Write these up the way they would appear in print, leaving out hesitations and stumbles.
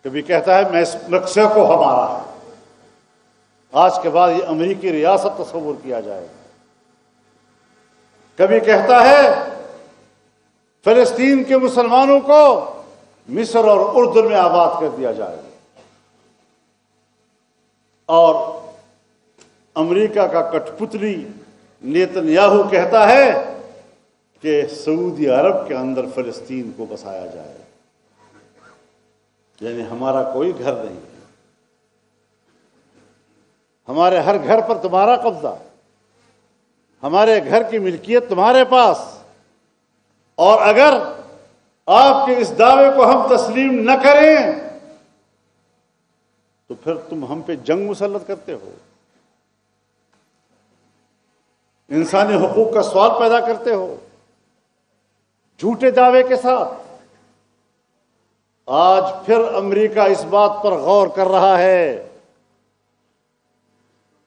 کبھی کہتا ہے میکسیکو ہمارا ہے، آج کے بعد یہ امریکی ریاست تصور کیا جائے گا۔ کبھی کہتا ہے فلسطین کے مسلمانوں کو مصر اور اردن میں آباد کر دیا جائے گا، اور امریکہ کا کٹ پتلی نیتن یاہو کہتا ہے کہ سعودی عرب کے اندر فلسطین کو بسایا جائے، یعنی ہمارا کوئی گھر نہیں ہے، ہمارے ہر گھر پر تمہارا قبضہ، ہمارے گھر کی ملکیت تمہارے پاس، اور اگر آپ کے اس دعوے کو ہم تسلیم نہ کریں تو پھر تم ہم پہ جنگ مسلط کرتے ہو، انسانی حقوق کا سوال پیدا کرتے ہو جھوٹے دعوے کے ساتھ۔ آج پھر امریکہ اس بات پر غور کر رہا ہے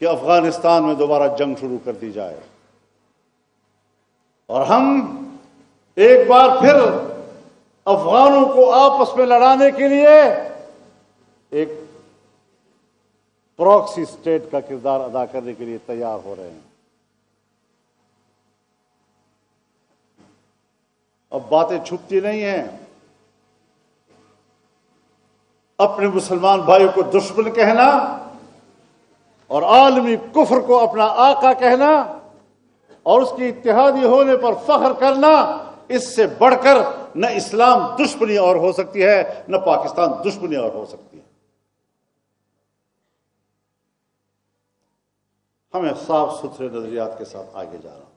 کہ افغانستان میں دوبارہ جنگ شروع کر دی جائے، اور ہم ایک بار پھر افغانوں کو آپس میں لڑانے کے لیے ایک پراکسی اسٹیٹ کا کردار ادا کرنے کے لیے تیار ہو رہے ہیں۔ اب باتیں چھپتی نہیں ہیں، اپنے مسلمان بھائیوں کو دشمن کہنا اور عالمی کفر کو اپنا آقا کہنا اور اس کی اتحادی ہونے پر فخر کرنا، اس سے بڑھ کر نہ اسلام دشمنی اور ہو سکتی ہے، نہ پاکستان دشمنی اور ہو سکتی ہے۔ ہمیں صاف ستھرے نظریات کے ساتھ آگے جانا۔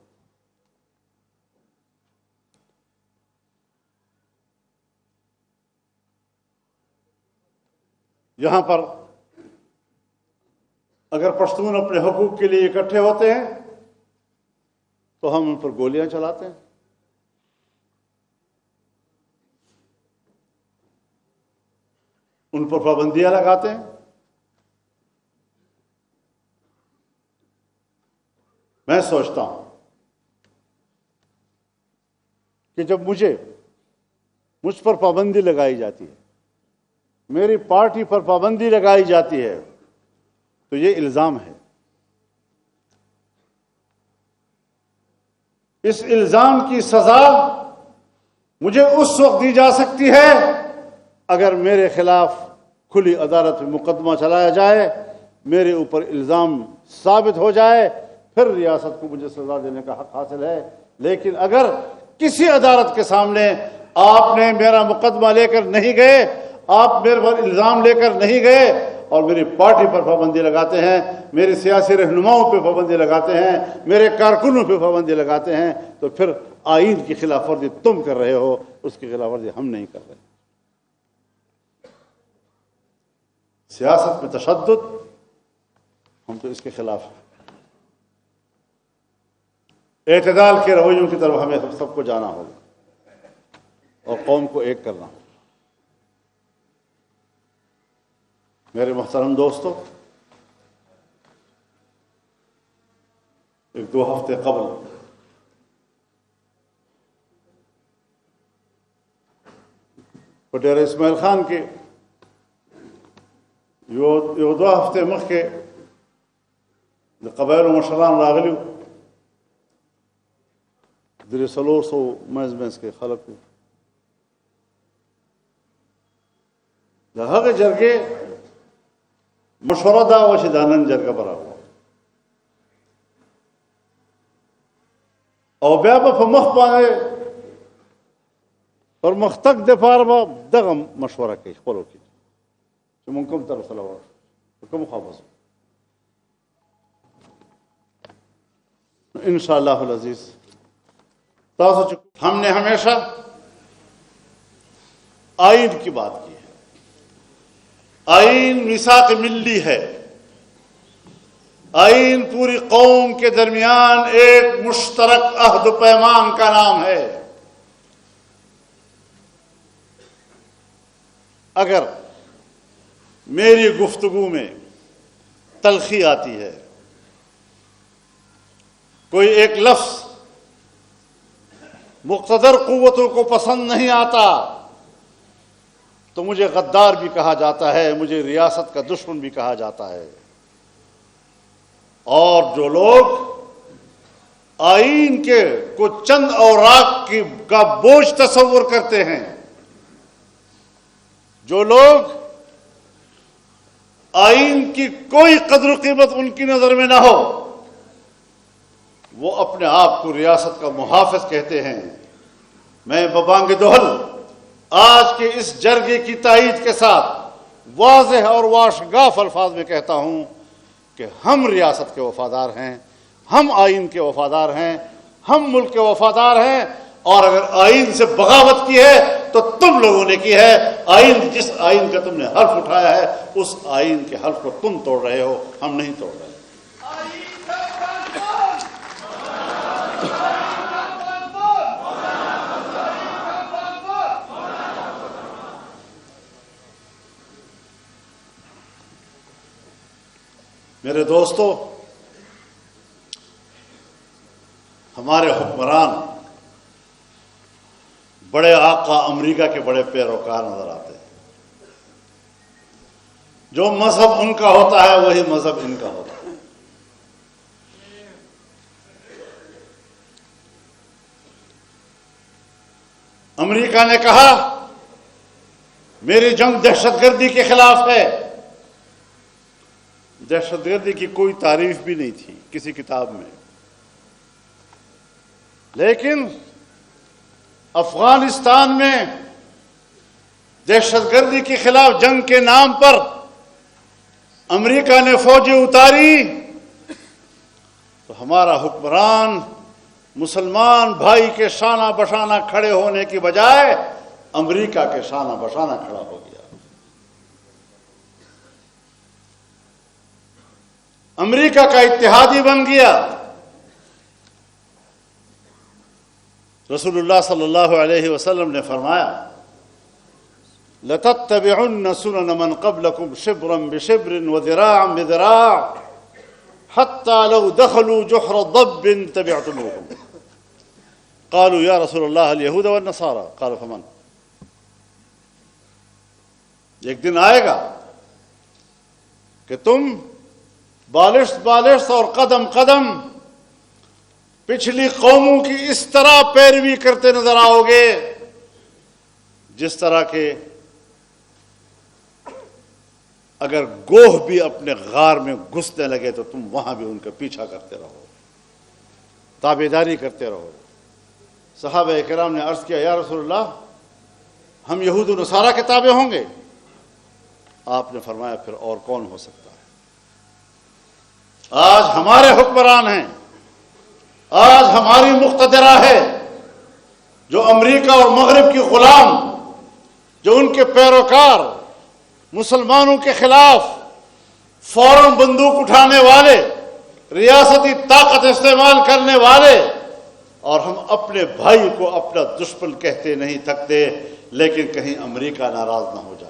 یہاں پر اگر پشتون اپنے حقوق کے لیے اکٹھے ہوتے ہیں تو ہم ان پر گولیاں چلاتے ہیں، ان پر پابندیاں لگاتے ہیں۔ میں سوچتا ہوں کہ جب مجھ پر پابندی لگائی جاتی ہے، میری پارٹی پر پابندی لگائی جاتی ہے، تو یہ الزام ہے۔ اس الزام کی سزا مجھے اس وقت دی جا سکتی ہے اگر میرے خلاف کھلی عدالت میں مقدمہ چلایا جائے، میرے اوپر الزام ثابت ہو جائے، پھر ریاست کو مجھے سزا دینے کا حق حاصل ہے۔ لیکن اگر کسی عدالت کے سامنے آپ نے میرا مقدمہ لے کر نہیں گئے، آپ میرے پر الزام لے کر نہیں گئے اور میری پارٹی پر پابندی لگاتے ہیں، میرے سیاسی رہنماؤں پہ پابندی لگاتے ہیں، میرے کارکنوں پہ پابندی لگاتے ہیں، تو پھر آئین کی خلاف ورزی تم کر رہے ہو، اس کی خلاف ورزی ہم نہیں کر رہے۔ سیاست میں تشدد، ہم تو اس کے خلاف ہیں۔ اعتدال کے رویوں کی طرف ہمیں سب کو جانا ہوگا اور قوم کو ایک کرنا ہوگا۔ میرے محترم دوستو، ایک 2 ہفتے قبل پٹیرہ اسماعیل خان کے یو 2 ہفتے مخ کے قبائل و مشران راغلیو درې 400 منځ کې خلکو د هغه جرګې مشوره دا وه چې دا نن جرګه به راغله او بیا به په مخ باندې پرمختګ دپاره به دغه مشوره کوي خپلو کې چې مونږ کوم طرف ته لاړ شو، کوم خوا به ځو. انشاءاللہ العزیز ہم نے ہمیشہ آئین کی بات کی ہے. آئین میثاق ملی ہے. آئین پوری قوم کے درمیان ایک مشترک عہد و پیمان کا نام ہے. اگر میری گفتگو میں تلخی آتی ہے، کوئی ایک لفظ مقتدر قوتوں کو پسند نہیں آتا، تو مجھے غدار بھی کہا جاتا ہے، مجھے ریاست کا دشمن بھی کہا جاتا ہے۔ اور جو لوگ آئین کے کو چند اوراق کا بوجھ تصور کرتے ہیں، جو لوگ آئین کی کوئی قدر و قیمت ان کی نظر میں نہ ہو، وہ اپنے آپ کو ریاست کا محافظ کہتے ہیں۔ میں ببانگ دہل آج کے اس جرگے کی تائید کے ساتھ واضح اور واشگاف الفاظ میں کہتا ہوں کہ ہم ریاست کے وفادار ہیں، ہم آئین کے وفادار ہیں، ہم ملک کے وفادار ہیں، اور اگر آئین سے بغاوت کی ہے تو تم لوگوں نے کی ہے۔ آئین، جس آئین کا تم نے حلف اٹھایا ہے، اس آئین کے حلف کو تم توڑ رہے ہو، ہم نہیں توڑ رہے۔ میرے دوستو، ہمارے حکمران بڑے آقا امریکہ کے بڑے پیروکار نظر آتے ہیں۔ جو مذہب ان کا ہوتا ہے وہی مذہب ان کا ہوتا ہے۔ امریکہ نے کہا میری جنگ دہشت گردی کے خلاف ہے۔ دہشت گردی کی کوئی تعریف بھی نہیں تھی کسی کتاب میں، لیکن افغانستان میں دہشت گردی کے خلاف جنگ کے نام پر امریکہ نے فوجیں اتاری تو ہمارا حکمران مسلمان بھائی کے شانہ بشانہ کھڑے ہونے کی بجائے امریکہ کے شانہ بشانہ کھڑا ہو گیا۔ امریکہ کا اتحادی بن گیا۔ رسول اللہ صلی اللہ علیہ وسلم نے فرمایا لَتَتَّبِعُنَّ سُنَنَ مَنْ قَبْلَكُمْ شِبْرًا بِشِبْرٍ وَذِرَاعًا بِذِرَاعٍ حَتَّى لَوْ دَخَلُوا جُحْرَ ضَبٍّ تَبِعْتُمُوهُمْ قالوا يا رسول اللہ اليہود والنصارى قال فمن۔ ایک دن آئے گا کہ تم بالشت اور قدم قدم پچھلی قوموں کی اس طرح پیروی کرتے نظر آؤ گے جس طرح کہ اگر گوہ بھی اپنے غار میں گھسنے لگے تو تم وہاں بھی ان کا پیچھا کرتے رہو، تابعداری کرتے رہو۔ صحابہ کرام نے عرض کیا یا رسول اللہ ہم یہود و نصارہ کے تابع ہوں گے؟ آپ نے فرمایا پھر اور کون ہو سکتا ہے؟ آج ہمارے حکمران ہیں، آج ہماری مقتدرہ ہے جو امریکہ اور مغرب کی غلام، جو ان کے پیروکار مسلمانوں کے خلاف فوراً بندوق اٹھانے والے، ریاستی طاقت استعمال کرنے والے، اور ہم اپنے بھائی کو اپنا دشمن کہتے نہیں تھکتے، لیکن کہیں امریکہ ناراض نہ ہو جائے۔